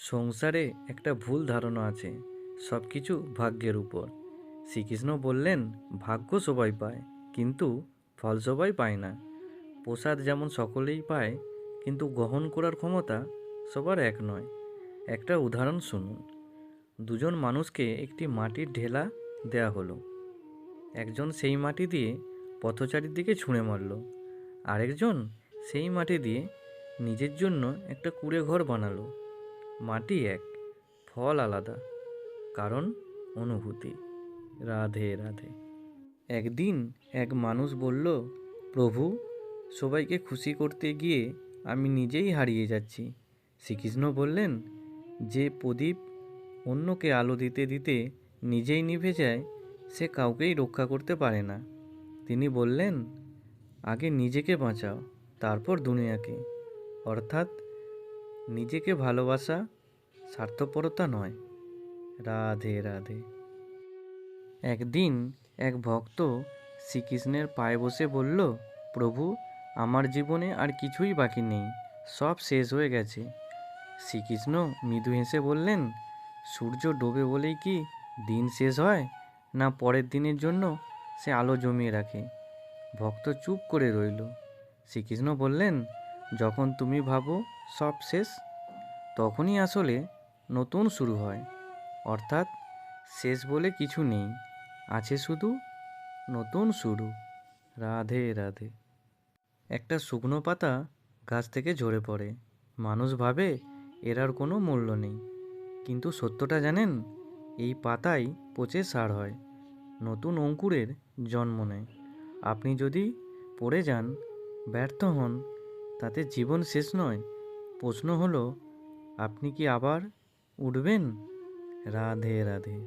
সংসারে একটা ভুল ধারণা আছে, সব কিছু ভাগ্যের উপর। শ্রীকৃষ্ণ বললেন, ভাগ্য সবাই পায়, কিন্তু ফল সবাই পায় না। প্রসাদ যেমন সকলেই পায়, কিন্তু গ্রহণ করার ক্ষমতা সবার এক নয়। একটা উদাহরণ শুনুন। দুজন মানুষকে একটি মাটির ঢেলা দেয়া হলো। একজন সেই মাটি দিয়ে পথচারীর দিকে ছুঁড়ে মারল, আরেকজন সেই মাটি দিয়ে নিজের জন্য একটা কুঁড়ে ঘর বানালো। মাটি এক, ফল আলাদা, কারণ অনুভূতি। রাধে রাধে। একদিন এক মানুষ বলল, প্রভু, সবাইকে খুশি করতে গিয়ে আমি নিজেই হারিয়ে যাচ্ছি। শ্রীকৃষ্ণ বললেন, যে প্রদীপ অন্যকে আলো দিতে দিতে নিজেই নিভে যায়, সে কাউকেই রক্ষা করতে পারে না। তিনি বললেন, আগে নিজেকে বাঁচাও, তারপর দুনিয়াকে। অর্থাৎ নিজেকে ভালোবাসা স্বার্থপরতা নয়। রাধে রাধে। একদিন এক ভক্ত শ্রীকৃষ্ণের পায়ে বসে বলল, প্রভু, আমার জীবনে আর কিছুই বাকি নেই, সব শেষ হয়ে গেছে। শ্রীকৃষ্ণ মৃদু হেসে বললেন, সূর্য ডোবে বলেই কি দিন শেষ হয়, না পরের দিনের জন্য সে আলো জমিয়ে রাখে? ভক্ত চুপ করে রইল। শ্রীকৃষ্ণ বললেন, যখন তুমি ভাবো সব শেষ, তখনই আসলে নতুন শুরু হয়। অর্থাৎ শেষ বলে কিছু নেই, আছে শুধু নতুন শুরু। রাধে রাধে। একটা শুকনো পাতা গাছ থেকে ঝরে পড়ে। মানুষ ভাবে এর আর কোনো মূল্য নেই, কিন্তু সত্যটা জানেন? এই পাতাই পচে সার হয়, নতুন অঙ্কুরের জন্ম নেয়। আপনি যদি পড়ে যান, ব্যর্থ হন, তাতে জীবন শেষ নয়। প্রশ্ন হলো, আপনি কি আবার উঠবেন? রাধে রাধে।